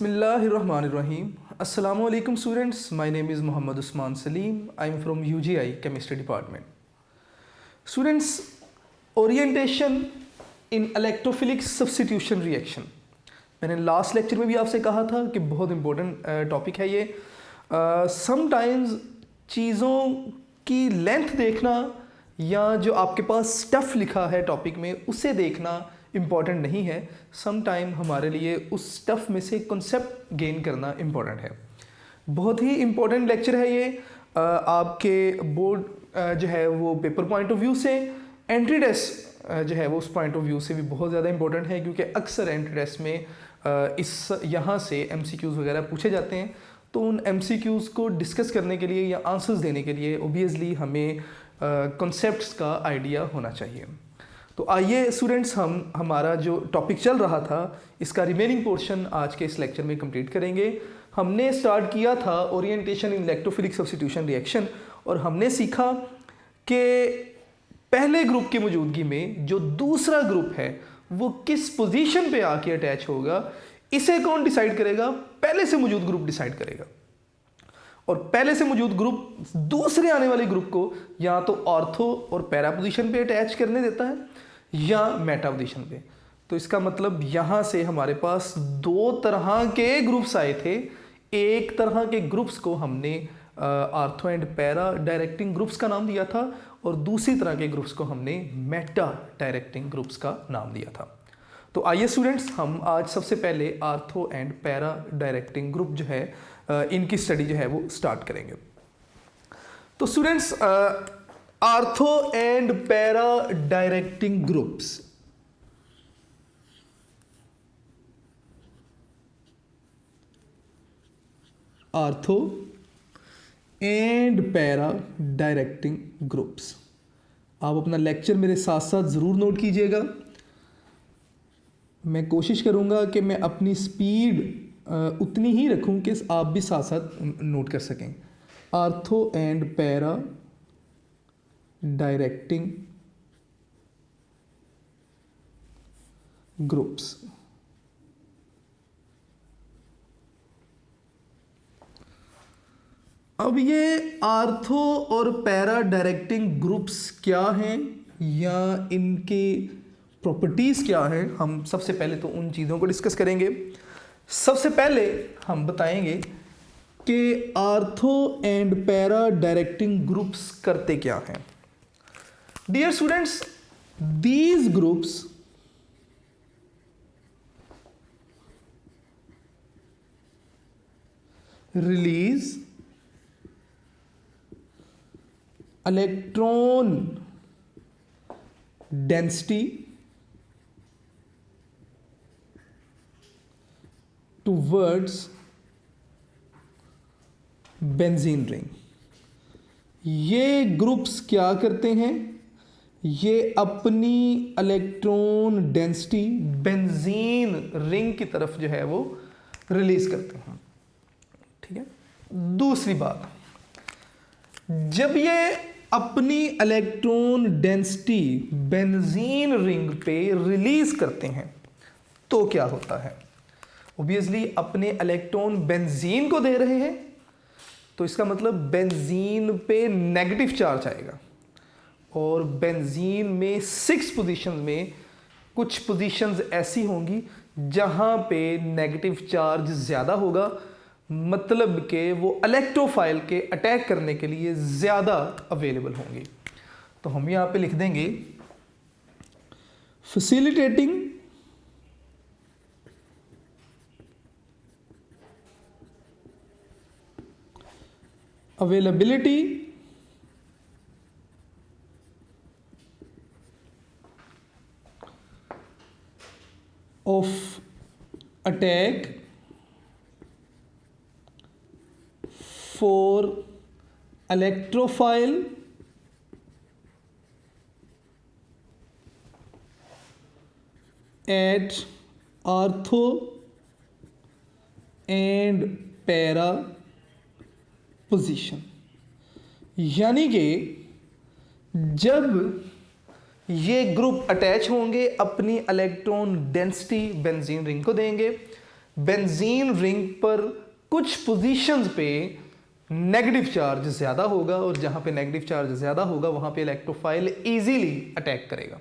Bismillahirrahmanirrahim. Assalamu alaikum students. My name is Muhammad Usman Salim. I am from UGI Chemistry Department. Students, orientation in electrophilic substitution reaction. मैंने last lecture में भी आपसे कहा था कि बहुत इंपॉर्टेंट टॉपिक है ये. समटाइम्स चीज़ों की लेंथ देखना या जो आपके पास स्टफ़ लिखा है टॉपिक में उसे देखना इम्पॉर्टेंट नहीं है. सम टाइम हमारे लिए उस स्टफ़ में से कॉन्सेप्ट गेन करना इम्पॉर्टेंट है. बहुत ही इम्पॉर्टेंट लेक्चर है ये. आपके बोर्ड जो है वो पेपर पॉइंट ऑफ व्यू से, एंट्री टेस्ट जो है वो उस पॉइंट ऑफ व्यू से भी बहुत ज़्यादा इम्पॉर्टेंट है, क्योंकि अक्सर एंट्री टेस्ट में यहाँ से MCQs वगैरह पूछे जाते हैं. तो उन MCQs को डिस्कस करने के लिए या आंसर्स देने के लिए ओबियसली हमें कॉन्सेप्ट्स का आइडिया होना चाहिए. तो आइए स्टूडेंट्स, हम हमारा जो टॉपिक चल रहा था इसका रिमेनिंग पोर्शन आज के इस लेक्चर में कंप्लीट करेंगे. हमने स्टार्ट किया था ओरिएंटेशन इन इलेक्ट्रोफिलिक सब्स्टिट्यूशन रिएक्शन, और हमने सीखा कि पहले ग्रुप की मौजूदगी में जो दूसरा ग्रुप है वो किस पोजीशन पे आके अटैच होगा, इसे कौन डिसाइड करेगा? पहले से मौजूद ग्रुप डिसाइड करेगा. और पहले से मौजूद ग्रुप दूसरे आने वाले ग्रुप को या तो ऑर्थो और पैरा पोजीशन पे अटैच करने देता है या मेटा पोजीशन पे. तो इसका मतलब यहाँ से हमारे पास दो तरह के ग्रुप्स आए थे. एक तरह के ग्रुप्स को हमने ortho and para directing groups का नाम दिया था, और दूसरी तरह के ग्रुप्स को हमने मेटा डायरेक्टिंग ग्रुप्स का नाम दिया था. तो आइए स्टूडेंट्स, हम आज सबसे पहले ortho and para directing group जो है इनकी स्टडी जो है वो स्टार्ट करेंगे. तो students, ortho and para directing groups, ortho and para directing groups. आप अपना लेक्चर मेरे साथ साथ ज़रूर नोट कीजिएगा. मैं कोशिश करूँगा कि मैं अपनी स्पीड उतनी ही रखूँ कि आप भी साथ साथ नोट कर सकें. Ortho and para directing groups. अब ये आर्थो और पैरा डायरेक्टिंग ग्रुप्स क्या हैं या इनके प्रॉपर्टीज़ क्या हैं, हम सबसे पहले तो उन चीज़ों को डिस्कस करेंगे. सबसे पहले हम बताएंगे कि ortho and para directing groups करते क्या हैं. Dear students, these groups release electron density towards benzene ring. ये ग्रुप्स क्या करते हैं? ये अपनी इलेक्ट्रॉन डेंसिटी बेंजीन रिंग की तरफ जो है वो रिलीज करते हैं. ठीक है. दूसरी बात, जब ये अपनी इलेक्ट्रॉन डेंसिटी बेंजीन रिंग पे रिलीज करते हैं तो क्या होता है? ओबियसली अपने इलेक्ट्रॉन बेंजीन को दे रहे हैं, तो इसका मतलब बेंजीन पे नेगेटिव चार्ज आएगा, और बेंजीन में 6 पोजीशंस में कुछ पोजीशंस ऐसी होंगी जहां पे नेगेटिव चार्ज ज़्यादा होगा, मतलब कि वो इलेक्ट्रोफाइल के अटैक करने के लिए ज़्यादा अवेलेबल होंगी. तो हम यहाँ पे लिख देंगे facilitating availability of attack for electrophile at ortho and para position. यानी कि जब ये ग्रुप अटैच होंगे अपनी इलेक्ट्रॉन डेंसिटी बेंजीन रिंग को देंगे, बेंजीन रिंग पर कुछ पोजीशंस पे नेगेटिव चार्ज ज़्यादा होगा और जहाँ पे नेगेटिव चार्ज ज़्यादा होगा वहाँ पे इलेक्ट्रोफाइल इजीली अटैक करेगा।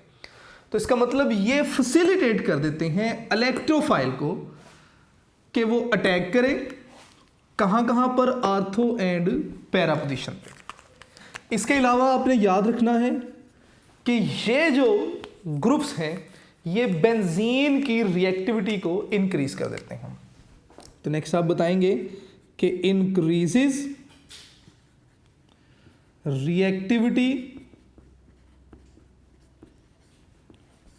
तो इसका मतलब ये फैसिलिटेट कर देते हैं इलेक्ट्रोफाइल को कि वो अटैक करे कहाँ कहाँ पर, आर्थो एंड पैरा पोजीशन पे। इसके अलावा आपने याद रखना है कि ये जो ग्रुप्स हैं ये बेंजीन की रिएक्टिविटी को इंक्रीज कर देते हैं। तो नेक्स्ट आप बताएंगे कि इंक्रीजेस रिएक्टिविटी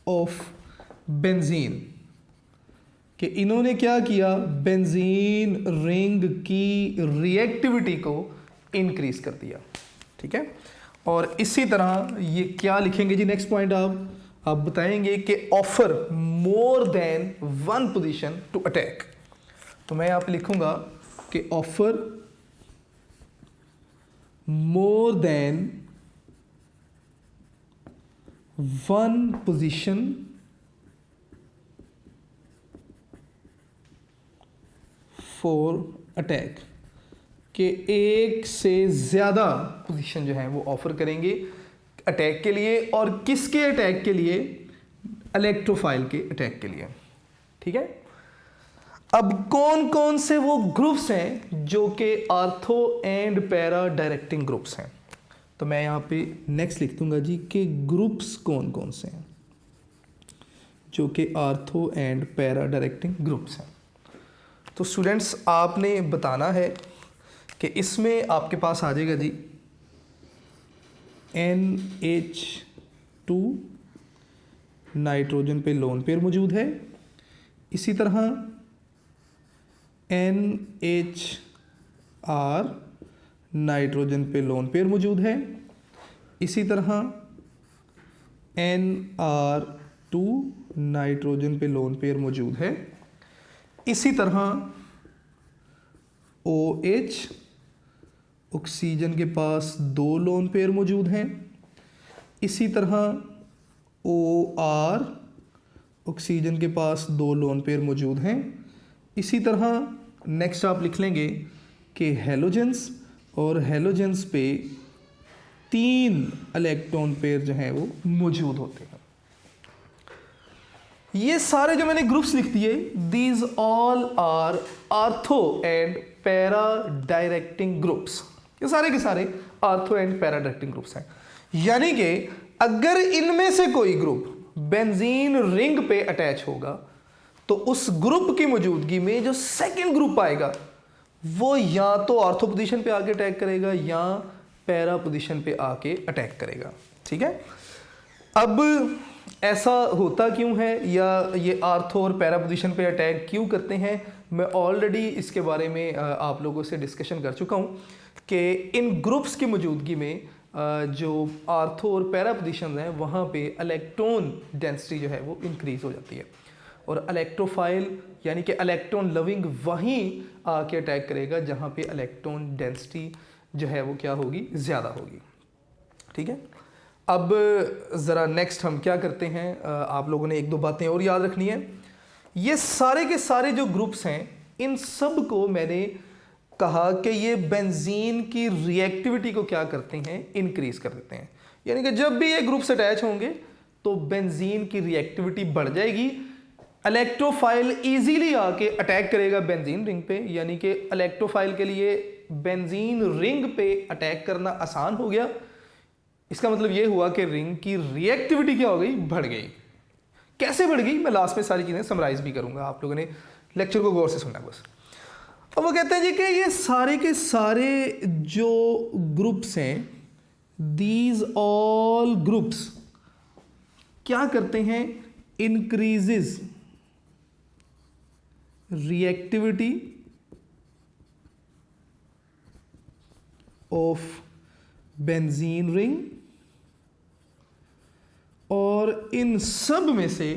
ऑफ बेंजीन, कि इन्होंने क्या किया, बेंजीन रिंग की रिएक्टिविटी को इंक्रीज कर दिया। ठीक है, और इसी तरह ये क्या लिखेंगे जी, नेक्स्ट पॉइंट आप बताएंगे कि offer more than one position to attack. तो मैं यहाँ पे लिखूंगा कि offer more than one position for attack, कि एक से ज़्यादा पोजीशन जो है वो ऑफर करेंगे अटैक के लिए। और किसके अटैक के लिए, इलेक्ट्रोफाइल के अटैक के लिए। ठीक है, अब कौन कौन से वो ग्रुप्स हैं जो कि ortho and para directing groups हैं। तो मैं यहाँ पे नेक्स्ट लिख दूंगा जी कि ग्रुप्स कौन कौन से हैं जो कि ortho and para directing groups हैं। तो स्टूडेंट्स आपने बताना है कि इसमें आपके पास आ जाएगा जी NH2 नाइट्रोजन पे लोन पेयर मौजूद है, इसी तरह NHR नाइट्रोजन पे लोन पेयर मौजूद है, इसी तरह NR2 नाइट्रोजन पे लोन पेयर मौजूद है, इसी तरह OH ऑक्सीजन के पास 2 लोन पेयर मौजूद हैं, इसी तरह OR ऑक्सीजन के पास 2 लोन पेयर मौजूद हैं, इसी तरह नेक्स्ट आप लिख लेंगे कि हैलोजेंस, और हैलोजेंस पे 3 इलेक्ट्रॉन पेयर जो हैं वो मौजूद होते हैं। ये सारे जो मैंने ग्रुप्स लिख दिए, these all are ortho and para directing groups. ये सारे के सारे ortho and para directing groups हैं। यानी कि अगर इनमें से कोई ग्रुप बेंजीन रिंग पे अटैच होगा तो उस ग्रुप की मौजूदगी में जो सेकंड ग्रुप आएगा वो या तो आर्थो पोजीशन पे आके अटैक करेगा या पैरा पोजीशन पे आके अटैक करेगा। ठीक है, अब ऐसा होता क्यों है या ये आर्थो और पैरा पोजीशन पे अटैक क्यों करते हैं, मैं ऑलरेडी इसके बारे में आप लोगों से डिस्कशन कर चुका हूँ कि इन ग्रुप्स की मौजूदगी में जो आर्थो और पैरा पोजीशन हैं वहाँ पे इलेक्ट्रॉन डेंसिटी जो है वो इंक्रीज हो जाती है, और इलेक्ट्रोफाइल यानी कि इलेक्ट्रॉन लविंग वहीं आके अटैक करेगा जहाँ पे इलेक्ट्रॉन डेंसिटी जो है वो क्या होगी, ज़्यादा होगी। ठीक है, अब ज़रा नेक्स्ट हम क्या करते हैं, आप लोगों ने 1-2 बातें और याद रखनी है। ये सारे के सारे जो ग्रुप्स हैं इन सब को मैंने कहा कि ये बेंजीन की रिएक्टिविटी को क्या करते हैं, इंक्रीज कर देते हैं। यानी कि जब भी ये ग्रुप्स अटैच होंगे तो बेंजीन की रिएक्टिविटी बढ़ जाएगी, इलेक्ट्रोफाइल इजीली आके अटैक करेगा बेंजीन रिंग पे, यानी कि इलेक्ट्रोफाइल के लिए बेंजीन रिंग पे अटैक करना आसान हो गया। इसका मतलब ये हुआ कि रिंग की रिएक्टिविटी क्या हो गई, बढ़ गई। कैसे बढ़ गई, मैं लास्ट में सारी चीज़ें समराइज भी करूंगा, आप लोगों ने लेक्चर को गौर से सुनना बस। अब वो कहते हैं जी कि ये सारे के सारे जो ग्रुप्स हैं, दीज ऑल ग्रुप्स क्या करते हैं, increases reactivity of benzene ring, और इन सब में से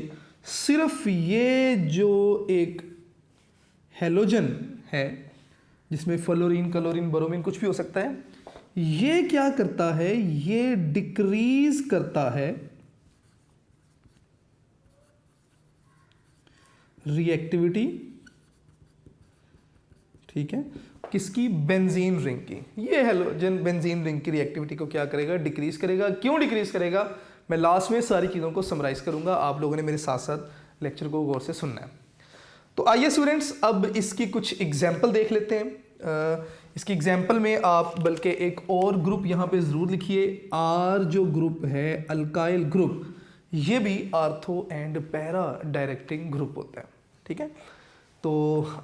सिर्फ ये जो एक हैलोजन है जिसमें फ्लोरीन, क्लोरीन, ब्रोमीन कुछ भी हो सकता है, ये क्या करता है, ये डिक्रीज करता है रिएक्टिविटी ठीक है, किसकी? बेंजीन रिंग की। ये हेलोजन बेंजीन रिंग की रिएक्टिविटी को क्या करेगा? डिक्रीज करेगा। क्यों डिक्रीज करेगा? मैं लास्ट में सारी चीज़ों को समराइज करूंगा, आप लोगों ने मेरे साथ साथ लेक्चर को गौर से सुनना है। तो आइए स्टूडेंट्स, अब इसकी कुछ एग्जाम्पल देख लेते हैं। इसकी एग्जाम्पल में आप बल्कि एक और ग्रुप यहाँ पे ज़रूर लिखिए। आर जो ग्रुप है अल्काइल ग्रुप, ये भी ortho and para directing group होता है। ठीक है, तो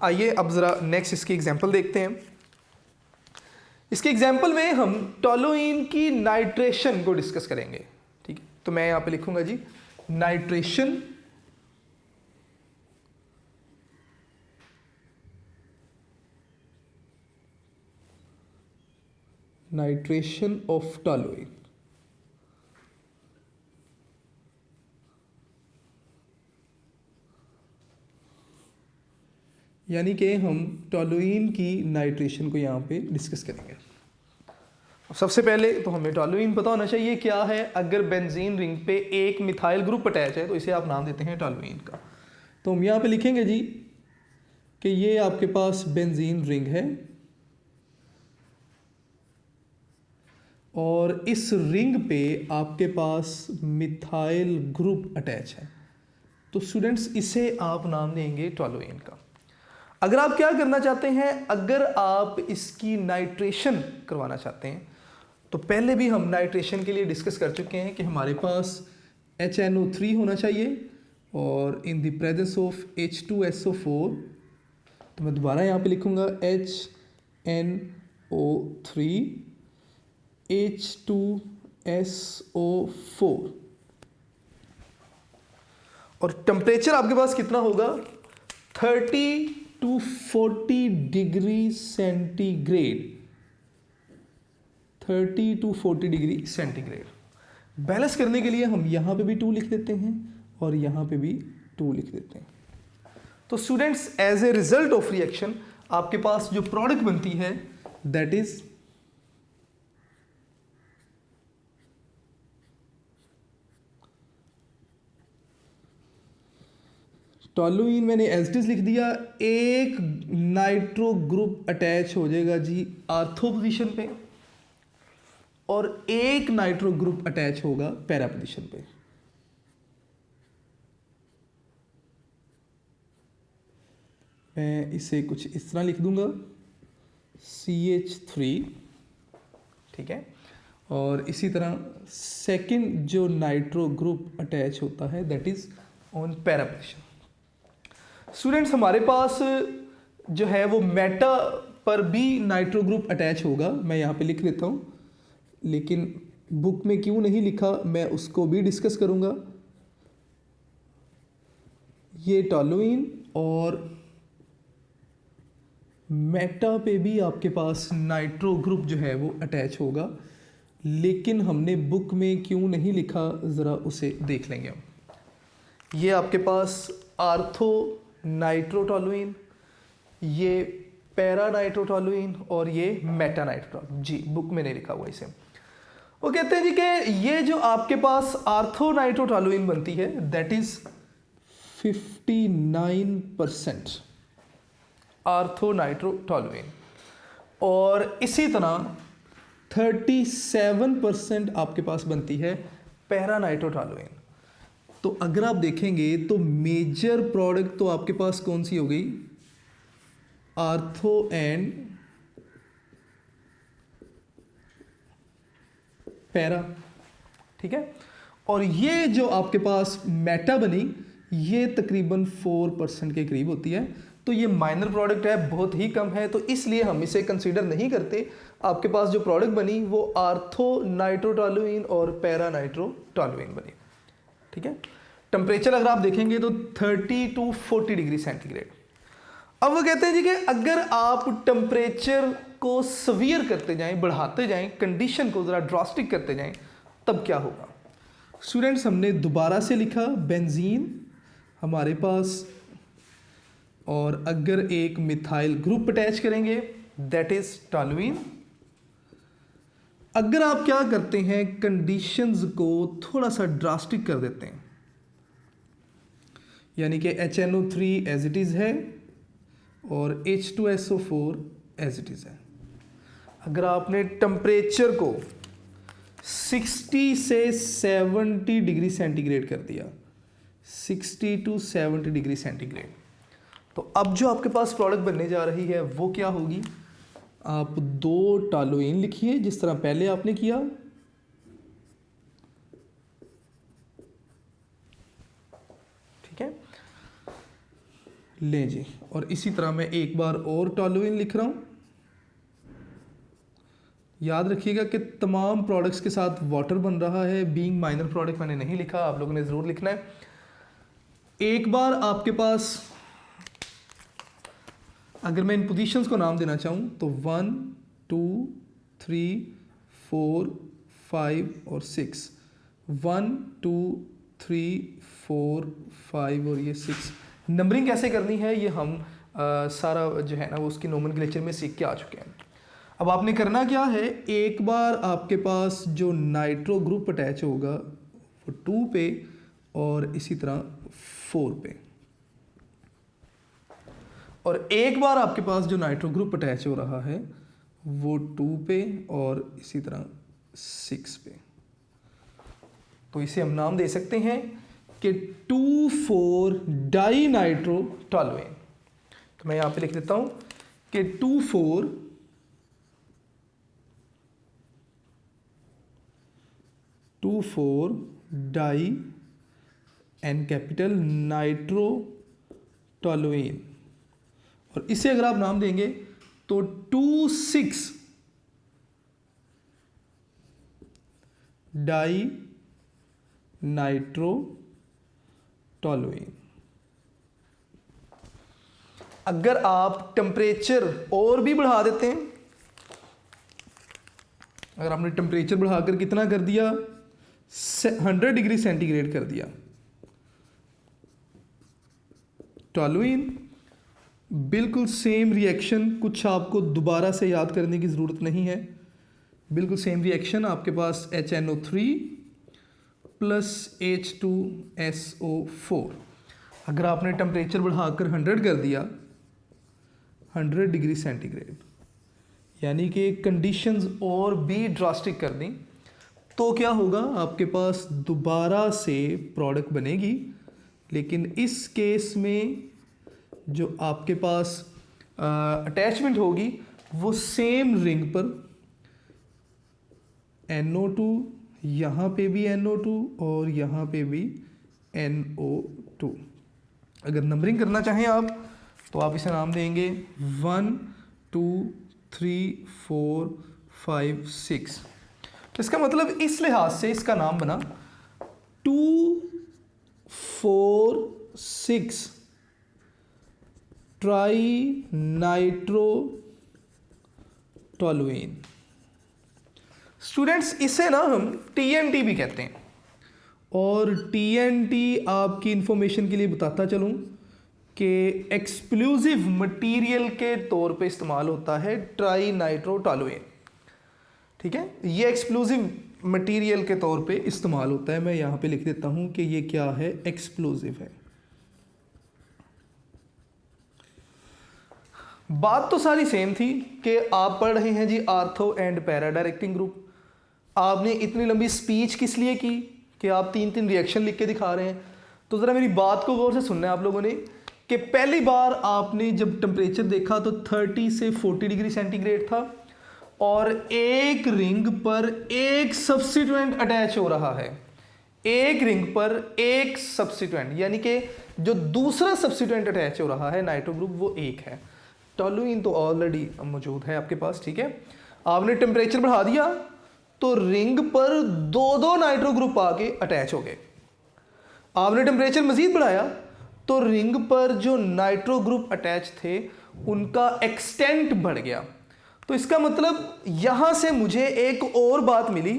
आइए अब ज़रा नेक्स्ट इसकी एग्जाम्पल देखते हैं। इसके एग्जाम्पल में हम टोलुइन की नाइट्रेशन को डिस्कस करेंगे। ठीक है, तो मैं यहाँ पे लिखूंगा जी नाइट्रेशन ऑफ टोलुइन। यानी कि हम टोलुइन की नाइट्रेशन को यहाँ पे डिस्कस करेंगे। सबसे पहले तो हमें टोलुइन पता होना चाहिए क्या है। अगर बेंजीन रिंग पे एक मिथाइल ग्रुप अटैच है तो इसे आप नाम देते हैं टोलुइन का। तो हम यहाँ पे लिखेंगे जी कि ये आपके पास बेंजीन रिंग है और इस रिंग पे आपके पास मिथाइल ग्रुप अटैच है। तो स्टूडेंट्स इसे आप नाम देंगे टोलुइन का। अगर आप क्या करना चाहते हैं, अगर आप इसकी नाइट्रेशन करवाना चाहते हैं, तो पहले भी हम नाइट्रेशन के लिए डिस्कस कर चुके हैं कि हमारे पास HNO3 होना चाहिए और in the presence of H2SO4। तो मैं दोबारा यहाँ पे लिखूँगा HNO3 H2SO4 और टेम्परेचर आपके पास कितना होगा? 30 to 40 degree centigrade. 30 to 40 degree centigrade. Balance करने के लिए हम यहाँ पे भी 2 लिख देते हैं और यहाँ पे भी 2 लिख देते हैं। तो students as a result of reaction आपके पास जो प्रोडक्ट बनती है दैट इज टोलुइन। मैंने एज इट इज लिख दिया। एक नाइट्रो ग्रुप अटैच हो जाएगा जी आर्थो पोजीशन पे और एक नाइट्रो ग्रुप अटैच होगा पैरा पोजीशन पे। मैं इसे कुछ इस तरह लिख दूंगा CH3। ठीक है, और इसी तरह सेकंड जो नाइट्रो ग्रुप अटैच होता है that is on para position. Students हमारे पास जो है वो मेटा पर भी नाइट्रो ग्रुप अटैच होगा। मैं यहाँ पे लिख देता हूँ, लेकिन बुक में क्यों नहीं लिखा मैं उसको भी डिस्कस करूँगा। ये टोलुइन और मेटा पे भी आपके पास नाइट्रो ग्रुप जो है वो अटैच होगा, लेकिन हमने बुक में क्यों नहीं लिखा ज़रा उसे देख लेंगे हम। ये आपके पास आर्थो नाइट्रोटोलुइन, ये पैरा नाइट्रोटोलुइन और ये मेटा नाइट्रोटोलुइन। जी बुक में नहीं लिखा हुआ इसे। वो कहते हैं जी कि ये जो आपके पास आर्थो नाइट्रोटोलुइन बनती है दैट इज 59% आर्थो नाइट्रोटोलुइन और इसी तरह 37% आपके पास बनती है पैरा नाइट्रोटोलुइन। तो अगर आप देखेंगे तो मेजर प्रोडक्ट तो आपके पास कौन सी हो गई? Ortho and para. ठीक है, और ये जो आपके पास मेटा बनी ये तकरीबन 4% के करीब होती है। तो ये माइनर प्रोडक्ट है, बहुत ही कम है, तो इसलिए हम इसे कंसीडर नहीं करते। आपके पास जो प्रोडक्ट बनी वो आर्थो नाइट्रोटोलुइन और पैरा नाइट्रोटोलुइन बनी। ठीक है, टेम्परेचर अगर आप देखेंगे तो 30 to 40 डिग्री सेंटीग्रेड। अब वो कहते हैं जी कि अगर आप टेम्परेचर को सवियर करते जाएं, बढ़ाते जाएं, कंडीशन को ज़रा ड्रास्टिक करते जाएं, तब क्या होगा? स्टूडेंट्स हमने दोबारा से लिखा बेंजीन हमारे पास, और अगर एक मिथाइल ग्रुप अटैच करेंगे दैट इज टोलुइन। अगर आप क्या करते हैं, कंडीशंस को थोड़ा सा ड्रास्टिक कर देते हैं, यानी कि HNO3 एज इट इज़ है, और H2SO4 एज इट इज़ है। अगर आपने टेम्परेचर को 60 से 70 डिग्री सेंटीग्रेड कर दिया, 60 to 70 डिग्री सेंटीग्रेड, तो अब जो आपके पास प्रोडक्ट बनने जा रही है वो क्या होगी? आप 2 टॉलुइन लिखिए जिस तरह पहले आपने किया, ठीक है, ले जी। और इसी तरह मैं एक बार और टॉलुइन लिख रहा हूँ। याद रखिएगा कि तमाम प्रोडक्ट्स के साथ वाटर बन रहा है, बीइंग माइनर प्रोडक्ट मैंने नहीं लिखा, आप लोगों ने ज़रूर लिखना है। एक बार आपके पास अगर मैं इन पोजीशंस को नाम देना चाहूँ तो 1 2 3 4 5 और 6, 1 2 3 4 5 और ये 6। नंबरिंग कैसे करनी है ये हम सारा जो है ना वो उसकी नोमेनक्लेचर में सीख के आ चुके हैं। अब आपने करना क्या है, एक बार आपके पास जो नाइट्रो ग्रुप अटैच होगा वो 2 पे और इसी तरह 4 पे, और एक बार आपके पास जो नाइट्रो ग्रुप अटैच हो रहा है वो 2 पे और इसी तरह 6 पे। तो इसे हम नाम दे सकते हैं कि 2,4 डाई नाइट्रो टॉलुइन। तो मैं यहां पे लिख देता हूं कि 2,4 di N capital nitro toluene, और इसे अगर आप नाम देंगे तो 2,6 डाई नाइट्रो टॉलुइन। अगर आप टेम्परेचर और भी बढ़ा देते हैं, अगर आपने टेम्परेचर बढ़ाकर कितना कर दिया, 100 डिग्री सेंटीग्रेड कर दिया, टॉलुइन बिल्कुल सेम रिएक्शन, कुछ आपको दोबारा से याद करने की ज़रूरत नहीं है, बिल्कुल सेम रिएक्शन। आपके पास HNO3 प्लस H2SO4। अगर आपने टेम्परेचर बढ़ाकर 100 कर दिया, 100 डिग्री सेंटीग्रेड, यानी कि कंडीशंस और भी ड्रास्टिक कर दी, तो क्या होगा, आपके पास दोबारा से प्रोडक्ट बनेगी। लेकिन इस केस में जो आपके पास अटैचमेंट होगी वो सेम रिंग पर NO2, यहाँ पे भी NO2 और यहाँ पे भी NO2। अगर नंबरिंग करना चाहें आप तो आप इसे नाम देंगे 1 2 3 4 5 6। इसका मतलब इस लिहाज से इसका नाम बना 2 4 6 ट्राई नाइट्रो टॉलुइन। स्टूडेंट्स इसे ना हम TNT भी कहते हैं, और TNT आपकी इंफॉर्मेशन के लिए बताता चलूं कि एक्सप्लोजिव मटेरियल के तौर पे इस्तेमाल होता है ट्राई नाइट्रो टॉलुइन, ठीक है। ये एक्सप्लोजिव मटेरियल के तौर पे इस्तेमाल होता है। मैं यहाँ पे लिख देता हूँ कि ये क्या है, एक्सप्लोजिव है। बात तो सारी सेम थी कि आप पढ़ रहे हैं जी ortho and para directing group. आपने इतनी लंबी स्पीच किस लिए की कि आप 3-3 रिएक्शन लिख के दिखा रहे हैं। तो ज़रा मेरी बात को गौर से सुनना है आप लोगों ने कि पहली बार आपने जब टेम्परेचर देखा तो 30 से 40 डिग्री सेंटीग्रेड था, और एक रिंग पर एक सब्स्टिट्यूएंट अटैच हो रहा है, एक रिंग पर एक सब्स्टिट्यूएंट, यानी कि जो दूसरा सब्स्टिट्यूएंट अटैच हो रहा है नाइट्रो ग्रुप वो एक है। टॉलुइन तो ऑलरेडी मौजूद है आपके पास, ठीक है। आपने टेम्परेचर बढ़ा दिया तो रिंग पर 2-2 नाइट्रो ग्रुप आके अटैच हो गए। आपने टेम्परेचर मजीद बढ़ाया तो रिंग पर जो नाइट्रो ग्रुप अटैच थे उनका एक्सटेंट बढ़ गया। तो इसका मतलब यहां से मुझे एक और बात मिली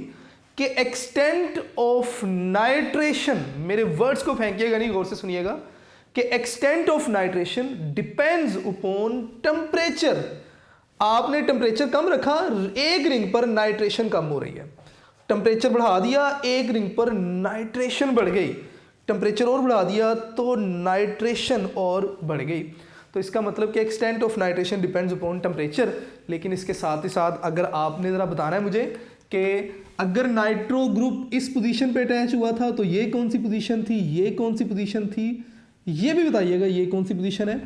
कि एक्सटेंट ऑफ नाइट्रेशन, मेरे वर्ड्स को फेंकिएगा नहीं, गौर से सुनिएगा, कि extent of nitration depends upon temperature. आपने टेम्परेचर कम रखा, एक रिंग पर नाइट्रेशन कम हो रही है। टेम्परेचर बढ़ा दिया, एक रिंग पर नाइट्रेशन बढ़ गई। टेम्परेचर और बढ़ा दिया तो नाइट्रेशन और बढ़ गई। तो इसका मतलब कि extent of nitration depends upon temperature. लेकिन इसके साथ ही साथ अगर आपने ज़रा बताना है मुझे कि अगर नाइट्रो ग्रुप इस पोजीशन पे अटैच हुआ था तो ये कौन सी पोजीशन थी, ये कौन सी पोजीशन थी, ये भी बताइएगा ये कौन सी पोजीशन है।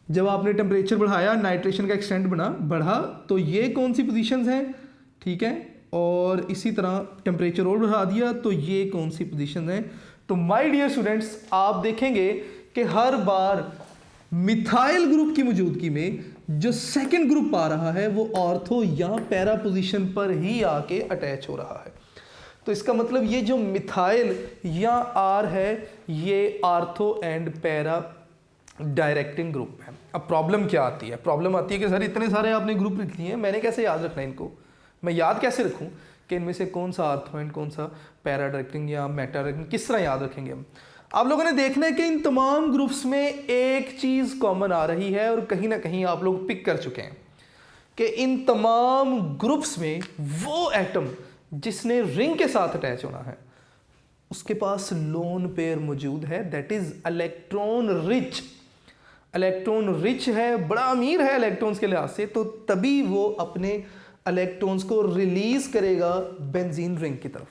जब आपने टेम्परेचर बढ़ाया, नाइट्रेशन का एक्सटेंट बढ़ा तो ये कौन सी पोजीशंस हैं, ठीक है। और इसी तरह टेम्परेचर और बढ़ा दिया तो ये कौन सी पोजीशन है। तो माय डियर स्टूडेंट्स, आप देखेंगे कि हर बार मिथाइल ग्रुप की मौजूदगी में जो सेकंड ग्रुप आ रहा है वो ऑर्थो या पैरा पोजीशन पर ही आके अटैच हो रहा है। तो इसका मतलब ये जो मिथाइल या आर है ये ortho and para directing group है। अब प्रॉब्लम क्या आती है, प्रॉब्लम आती है कि सर इतने सारे आपने ग्रुप लिख लिए हैं, मैंने कैसे याद रखना है इनको, मैं याद कैसे रखूं कि इनमें से कौन सा आर्थो एंड कौन सा पैरा डायरेक्टिंग या मेटा डायरेक्टिंग, किस तरह याद रखेंगे हम। आप लोगों ने देखना है कि इन तमाम ग्रुप्स में एक चीज़ कॉमन आ रही है और कहीं ना कहीं आप लोग पिक कर चुके हैं कि इन तमाम ग्रुप्स में वो एटम जिसने रिंग के साथ अटैच होना है उसके पास लोन पेयर मौजूद है, that is electron rich. Electron rich है, बड़ा अमीर है इलेक्ट्रॉन्स के लिहाज से, तो तभी वो अपने इलेक्ट्रॉन्स को रिलीज करेगा बेंजीन रिंग की तरफ,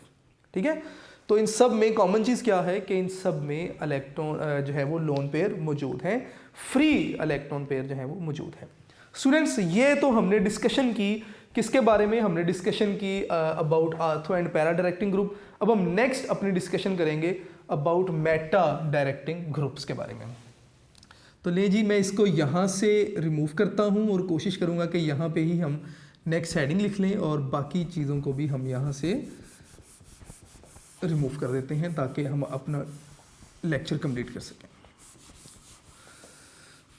ठीक है। तो इन सब में कॉमन चीज़ क्या है कि इन सब में इलेक्ट्रॉन जो है वो लोन पेयर मौजूद हैं, फ्री इलेक्ट्रॉन पेयर जो है वो मौजूद है। स्टूडेंट्स, ये तो हमने डिस्कशन की किसके बारे में, हमने डिस्कशन की about ortho and para directing group. अब हम नेक्स्ट अपनी डिस्कशन करेंगे अबाउट मेटा डायरेक्टिंग ग्रुप्स के बारे में। तो ले जी, मैं इसको यहाँ से रिमूव करता हूँ और कोशिश करूँगा कि यहाँ पे ही हम नेक्स्ट हेडिंग लिख लें और बाकी चीज़ों को भी हम यहाँ से रिमूव कर देते हैं ताकि हम अपना लेक्चर कंप्लीट कर सकें।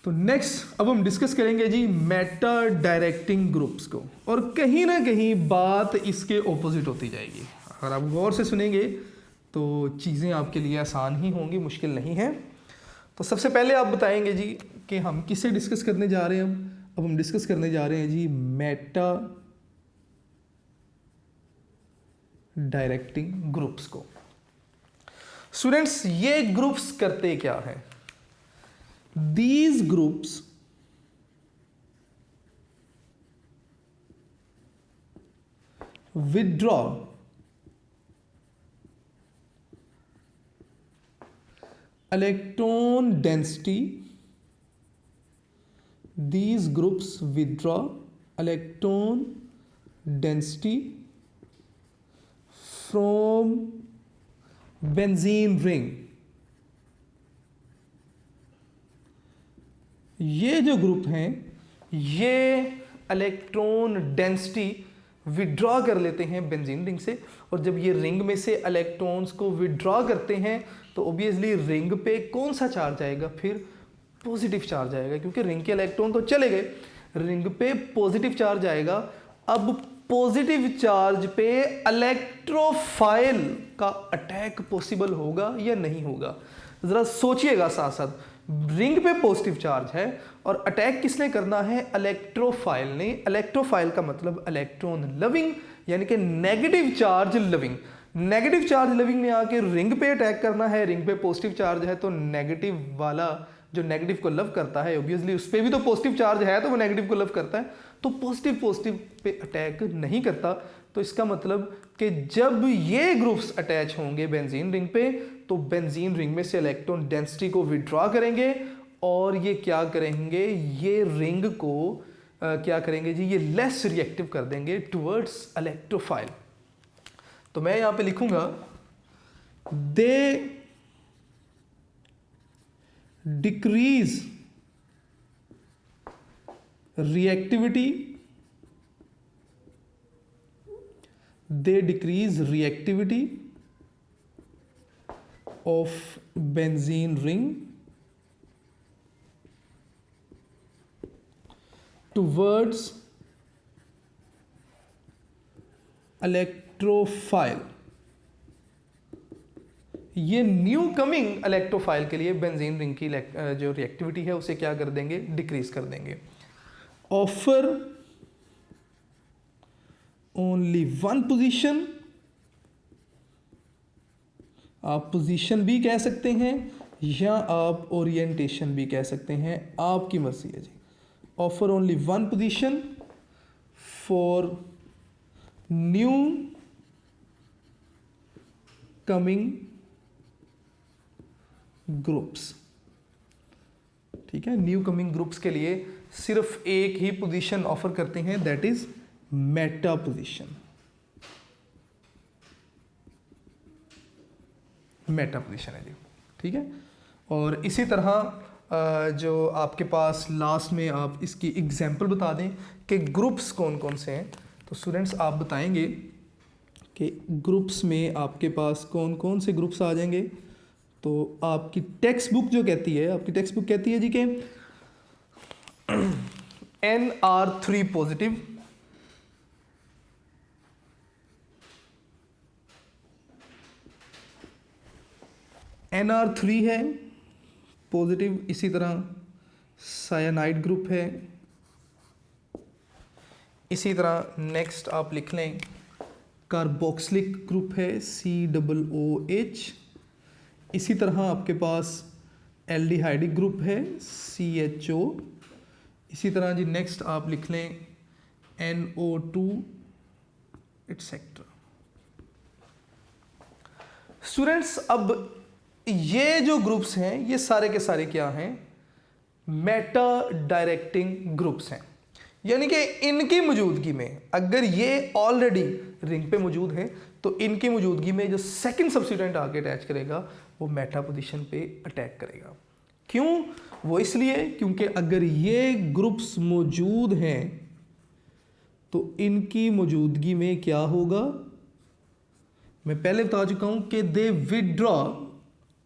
तो नेक्स्ट अब हम डिस्कस करेंगे जी मेटा डायरेक्टिंग ग्रुप्स को, और कहीं ना कहीं बात इसके ऑपोजिट होती जाएगी। अगर आप गौर से सुनेंगे तो चीज़ें आपके लिए आसान ही होंगी, मुश्किल नहीं है। तो सबसे पहले आप बताएंगे जी कि हम किसे डिस्कस करने जा रहे हैं। अब हम डिस्कस करने जा रहे हैं जी मेटा डायरेक्टिंग ग्रुप्स को। स्टूडेंट्स, ये ग्रुप्स करते क्या हैं? These groups withdraw electron density. These groups withdraw electron density from benzene ring. ये जो ग्रुप हैं ये इलेक्ट्रॉन डेंसिटी विड्रॉ कर लेते हैं बेंजीन रिंग से, और जब ये रिंग में से इलेक्ट्रॉन्स को विड्रॉ करते हैं तो ऑब्वियसली रिंग पे कौन सा चार्ज आएगा, फिर पॉजिटिव चार्ज आएगा, क्योंकि रिंग के इलेक्ट्रॉन तो चले गए, रिंग पे पॉजिटिव चार्ज आएगा। अब पॉजिटिव चार्ज पे इलेक्ट्रोफाइल का अटैक पॉसिबल होगा या नहीं होगा, ज़रा सोचिएगा साथ साथ। रिंग पे पॉजिटिव चार्ज है और अटैक किसने करना है? इलेक्ट्रोफाइल ने। इलेक्ट्रोफाइल का मतलब इलेक्ट्रॉन लविंग, यानी कि negative charge loving. Negative charge loving ने आके रिंग पे अटैक करना है। रिंग पे पॉजिटिव चार्ज है तो नेगेटिव वाला जो नेगेटिव को लव करता है ऑब्वियसली उस पर भी तो पॉजिटिव चार्ज है तो वो नेगेटिव को लव करता है, तो पॉजिटिव पे अटैक नहीं करता। तो इसका मतलब कि जब ये ग्रुप्स अटैच होंगे बेंजीन रिंग पे तो बेंजीन रिंग में से इलेक्ट्रॉन डेंसिटी को विड्रॉ करेंगे और ये क्या करेंगे, ये रिंग को क्या करेंगे जी, ये लेस रिएक्टिव कर देंगे टुवर्ड्स इलेक्ट्रोफाइल। तो मैं यहाँ पे लिखूंगा they decrease reactivity, they decrease reactivity of benzene ring towards electrophile। ये न्यू कमिंग इलेक्ट्रोफाइल के लिए बेंजीन रिंग की जो रिएक्टिविटी है उसे क्या कर देंगे, डिक्रीज कर देंगे। ऑफर ओनली वन पोजीशन, आप पोजीशन भी कह सकते हैं या आप ओरिएंटेशन भी कह सकते हैं, आपकी मर्जी है जी। Offer only one position for new coming groups. ठीक है, न्यू कमिंग ग्रुप्स के लिए सिर्फ एक ही पोजीशन ऑफर करते हैं, that is Meta position. Meta position है जी। ठीक है, और इसी तरह जो आपके पास लास्ट में आप इसकी एग्जांपल बता दें कि ग्रुप्स कौन कौन से हैं। तो स्टूडेंट्स आप बताएंगे कि ग्रुप्स में आपके पास कौन कौन से ग्रुप्स आ जाएंगे। तो आपकी टेक्स्ट बुक जो कहती है, आपकी टेक्स्ट बुक कहती है जी कि NR3 पॉजिटिव, NR3 है पॉजिटिव। इसी तरह सायानाइड ग्रुप है। इसी तरह नेक्स्ट आप लिख लें कार्बोक्सिलिक ग्रुप है COOH। इसी तरह आपके पास एल्डिहाइडिक ग्रुप है CHO। इसी तरह जी नेक्स्ट आप लिख लें NO2 एटसेट्रा। स्टूडेंट्स अब ये जो ग्रुप्स हैं ये सारे के सारे क्या हैं, मेटा डायरेक्टिंग ग्रुप्स हैं। यानी कि इनकी मौजूदगी में अगर ये ऑलरेडी रिंग पे मौजूद है तो इनकी मौजूदगी में जो सेकंड सब्स्टिट्यूएंट आके अटैच करेगा वो मेटा पोजीशन पे अटैक करेगा। क्यों? वो इसलिए क्योंकि अगर ये ग्रुप्स मौजूद हैं तो इनकी मौजूदगी में क्या होगा, मैं पहले बता चुका हूं कि दे विड्रॉ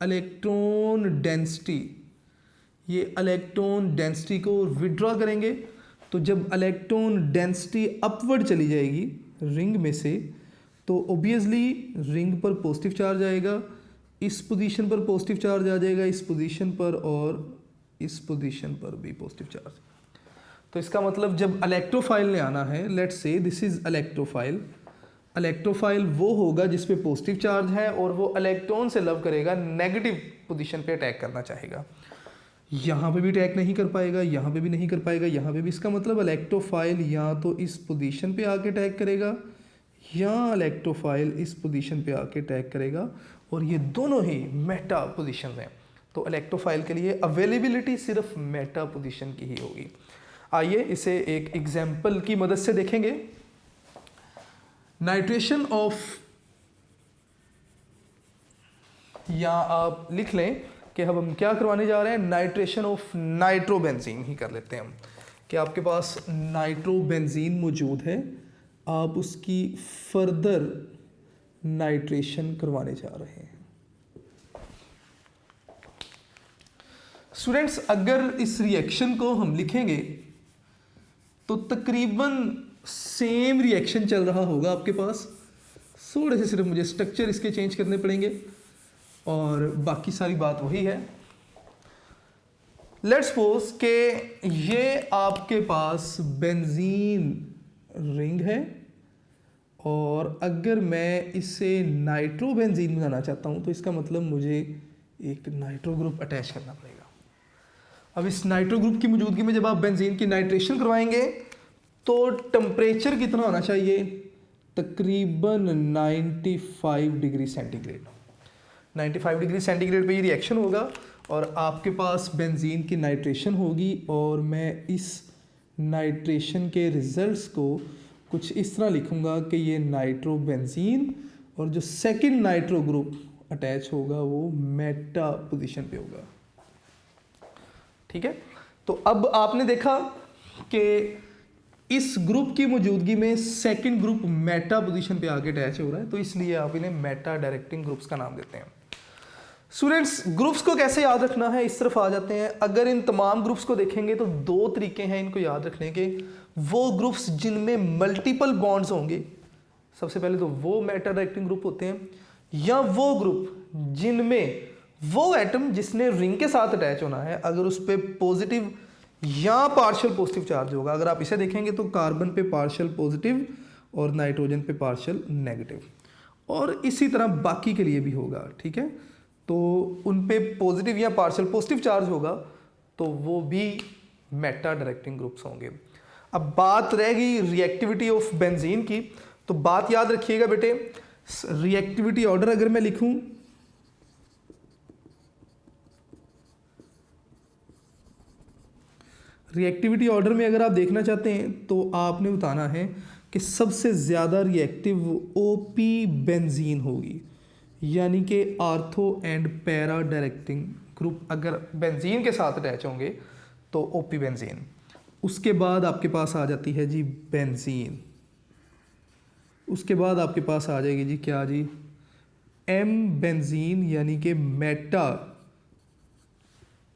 इलेक्ट्रॉन डेंसिटी। ये इलेक्ट्रॉन डेंसिटी को विड्रॉ करेंगे। तो जब इलेक्ट्रॉन डेंसिटी अपवर्ड चली जाएगी रिंग में से तो ऑब्वियसली रिंग पर पॉजिटिव चार्ज आएगा, इस पोजीशन पर पॉजिटिव चार्ज आ जाएगा, इस पोजीशन पर और इस पोजीशन पर भी पॉजिटिव चार्ज। तो इसका मतलब जब इलेक्ट्रोफाइल ने आना है, let's say this is electrophile. Electrophile वो होगा जिस पे पॉजिटिव चार्ज है और वो इलेक्ट्रॉन से लव करेगा, नेगेटिव पोजीशन पे अटैक करना चाहेगा। यहाँ पे भी अटैक नहीं कर पाएगा, यहाँ पे भी नहीं कर पाएगा, यहाँ पे भी। इसका मतलब इलेक्ट्रोफाइल या तो इस पोजीशन पे आके अटैक करेगा या इलेक्ट्रोफाइल इस पोजीशन पे आके अटैक करेगा, और ये दोनों ही मेटा पोजीशन हैं। तो इलेक्ट्रोफाइल के लिए अवेलेबिलिटी सिर्फ मेटा पोजीशन की ही होगी। आइए इसे एक एग्जाम्पल की मदद से देखेंगे। नाइट्रेशन ऑफ, या आप लिख लें कि अब हम क्या करवाने जा रहे हैं, नाइट्रेशन ऑफ नाइट्रोबेंजीन ही कर लेते हैं हम। कि आपके पास नाइट्रोबेंजीन मौजूद है, आप उसकी फर्दर नाइट्रेशन करवाने जा रहे हैं। स्टूडेंट्स अगर इस रिएक्शन को हम लिखेंगे तो तकरीबन सेम रिएक्शन चल रहा होगा आपके पास। थोड़े से सिर्फ मुझे स्ट्रक्चर इसके चेंज करने पड़ेंगे और बाकी सारी बात वही है। लेट्स सपोज कि ये आपके पास बेंजीन रिंग है और अगर मैं इससे नाइट्रोबेंजीन बनाना चाहता हूं तो इसका मतलब मुझे एक नाइट्रो ग्रुप अटैच करना पड़ेगा। अब इस नाइट्रो ग्रुप की मौजूदगी में जब आप बेंजीन की नाइट्रेशन करवाएंगे तो टेम्परेचर कितना होना चाहिए, तकरीबन 95 डिग्री सेंटीग्रेड। 95 डिग्री सेंटीग्रेड पे ये रिएक्शन होगा और आपके पास बेंजीन की नाइट्रेशन होगी और मैं इस नाइट्रेशन के रिजल्ट्स को कुछ इस तरह लिखूंगा कि ये नाइट्रोबेंजीन और जो सेकंड नाइट्रो ग्रुप अटैच होगा वो मेटा पोजीशन पे होगा। ठीक है, तो अब आपने देखा कि इस ग्रुप की मौजूदगी में सेकंड ग्रुप मेटा पोजीशन पे आके अटैच हो रहा है, तो इसलिए आप इन्हें मेटा डायरेक्टिंग ग्रुप्स का नाम देते हैं। स्टूडेंट्स ग्रुप्स को कैसे याद रखना है, इस तरफ आ जाते हैं। अगर इन तमाम ग्रुप्स को देखेंगे तो दो तरीके हैं इनको याद रखने के। वो ग्रुप्स जिनमें मल्टीपल बॉन्ड्स होंगे, सबसे पहले तो वो मेटा डायरेक्टिंग ग्रुप होते हैं, या वो ग्रुप जिनमें वो एटम जिसने रिंग के साथ अटैच होना है अगर उस पर पॉजिटिव या पार्शियल पॉजिटिव चार्ज होगा। अगर आप इसे देखेंगे तो कार्बन पे पार्शियल पॉजिटिव और नाइट्रोजन पे पार्शियल नेगेटिव, और इसी तरह बाकी के लिए भी होगा। ठीक है, तो उन पे पॉजिटिव या पार्शियल पॉजिटिव चार्ज होगा तो वो भी मेटा डायरेक्टिंग ग्रुप्स होंगे। अब बात रह गई रिएक्टिविटी ऑफ बेंजीन की, तो बात याद रखिएगा बेटे, रिएक्टिविटी ऑर्डर अगर मैं लिखूं, रिएक्टिविटी ऑर्डर में अगर आप देखना चाहते हैं तो आपने बताना है कि सबसे ज़्यादा रिएक्टिव ओपी बेंजीन होगी, यानी कि ortho and para directing group अगर बेंजीन के साथ अटैच होंगे तो ओपी बेंजीन। उसके बाद आपके पास आ जाती है जी बेंजीन, उसके बाद आपके पास आ जाएगी जी क्या जी, एम बेंजीन, यानी कि मेटा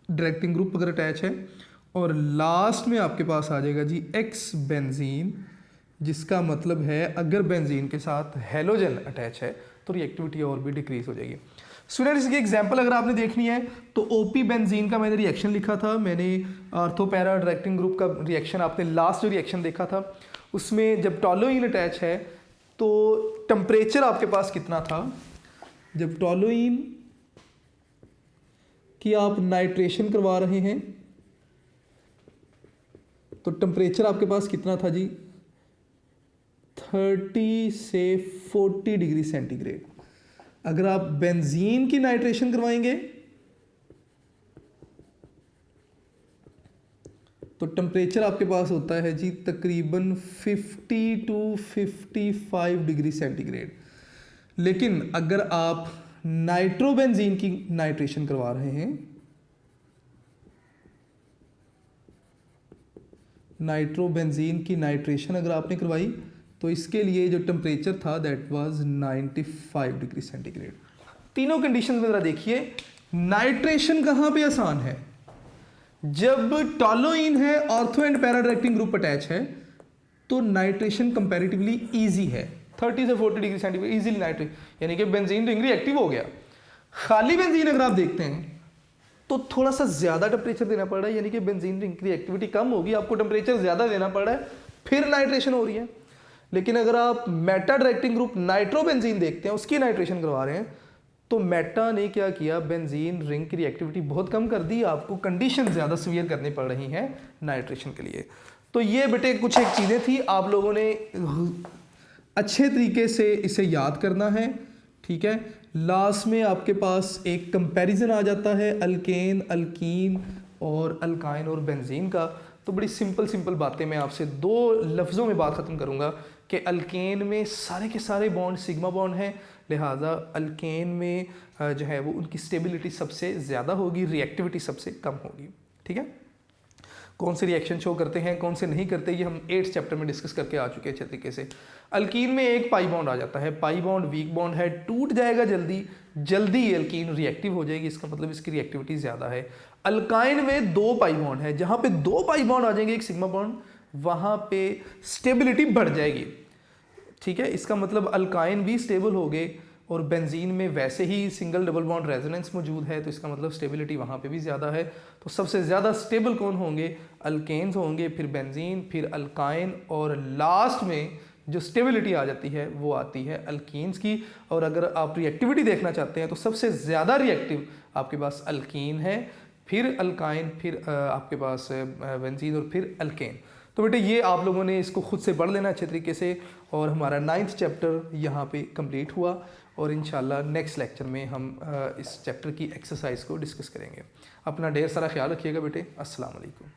डायरेक्टिंग ग्रुप अगर अटैच है, और लास्ट में आपके पास आ जाएगा जी एक्स बेंजीन, जिसका मतलब है अगर बेंजीन के साथ हेलोजन अटैच है तो रिएक्टिविटी और भी डिक्रीज हो जाएगी। स्टूडेंट्स इसकी एग्जांपल अगर आपने देखनी है तो ओपी बेंजीन का मैंने रिएक्शन लिखा था, मैंने आर्थो पैरा डायरेक्टिंग ग्रुप का रिएक्शन, आपने लास्ट जो रिएक्शन देखा था उसमें जब टोलुइन अटैच है तो टेम्परेचर आपके पास कितना था, जब टोलुइन की आप नाइट्रेशन करवा रहे हैं तो टेम्परेचर आपके पास कितना था जी, 30 से 40 डिग्री सेंटीग्रेड। अगर आप बेंजीन की नाइट्रेशन करवाएंगे तो टेम्परेचर आपके पास होता है जी तकरीबन 50 टू 55 डिग्री सेंटीग्रेड। लेकिन अगर आप नाइट्रोबेंजीन की नाइट्रेशन करवा रहे हैं, नाइट्रोबेंजीन की नाइट्रेशन अगर आपने करवाई तो इसके लिए जो टेम्परेचर था दैट वाज 95 डिग्री सेंटीग्रेड। तीनों कंडीशन में ज़रा देखिए, नाइट्रेशन कहाँ पे आसान है, जब टोलुइन है, ortho and para directing group attach है तो नाइट्रेशन कंपैरेटिवली इजी है, 30 से 40 डिग्री सेंटीग्रेड इजीली नाइट्रेशन, यानी कि बेंजीन रिंग रिएक्टिव हो गया। खाली बेंजीन अगर आप देखते हैं तो थोड़ा सा ज़्यादा टेम्परेचर देना पड़ रहा है, यानी कि बेंजीन रिंग की रिएक्टिविटी कम होगी, आपको टेम्परेचर ज़्यादा देना पड़ रहा है, फिर नाइट्रेशन हो रही है। लेकिन अगर आप मेटा डायरेक्टिंग ग्रुप नाइट्रोबेंजीन देखते हैं, उसकी नाइट्रेशन करवा रहे हैं, तो मेटा ने क्या किया, बेंजीन रिंग की रिएक्टिविटी बहुत कम कर दी, आपको कंडीशन ज़्यादा सीवियर करनी पड़ रही हैं नाइट्रेशन के लिए। तो ये बेटे कुछ एक चीज़ें थी, आप लोगों ने अच्छे तरीके से इसे याद करना है, ठीक है। लास्ट में आपके पास एक कंपैरिजन आ जाता है अल्केन, अल्कीन और अल्काइन और बेंजीन का। तो बड़ी सिंपल बातें मैं आपसे दो लफ्ज़ों में बात ख़त्म करूँगा कि अल्केन में सारे के सारे बॉन्ड सिग्मा बॉन्ड हैं, लिहाजा अल्केन में जो है वो उनकी स्टेबिलिटी सबसे ज़्यादा होगी, रिएक्टिविटी सबसे कम होगी, ठीक है। कौन से रिएक्शन शो करते हैं, कौन से नहीं करते, ये हम 8th चैप्टर में डिस्कस करके आ चुके हैं अच्छे तरीके से। अल्कीन में एक पाई बॉन्ड आ जाता है, पाई बॉन्ड वीक बॉन्ड है, टूट जाएगा जल्दी अल्कीन रिएक्टिव हो जाएगी, इसका मतलब इसकी रिएक्टिविटी ज़्यादा है। अल्काइन में 2 पाई बॉन्ड है, जहाँ पे 2 पाई बॉन्ड आ जाएंगे एक सिग्मा बॉन्ड, वहाँ पे स्टेबिलिटी बढ़ जाएगी, ठीक है। इसका मतलब अल्काइन भी स्टेबल हो गए, और बेंजीन में वैसे ही सिंगल डबल बॉन्ड रेजोनेंस मौजूद है, तो इसका मतलब स्टेबिलिटी वहाँ पे भी ज़्यादा है। तो सबसे ज़्यादा स्टेबल कौन होंगे, अल्केन्स होंगे, फिर बेंजीन, फिर अल्काइन, और लास्ट में जो स्टेबिलिटी आ जाती है वो आती है अल्कीन्स की। और अगर आप रिएक्टिविटी देखना चाहते हैं तो सबसे ज़्यादा रिएक्टिव आपके पास अल्कीन है, फिर अल्काइन, फिर आपके पास बेंजीन और फिर अल्केन। तो बेटे ये आप लोगों ने इसको खुद से पढ़ लेना अच्छे तरीके से। और हमारा 9th चैप्टर यहाँ पे कंप्लीट हुआ, और इंशाल्लाह नेक्स्ट लेक्चर में हम इस चैप्टर की एक्सरसाइज को डिस्कस करेंगे। अपना ढेर सारा ख्याल रखिएगा बेटे। अस्सलाम वालेकुम।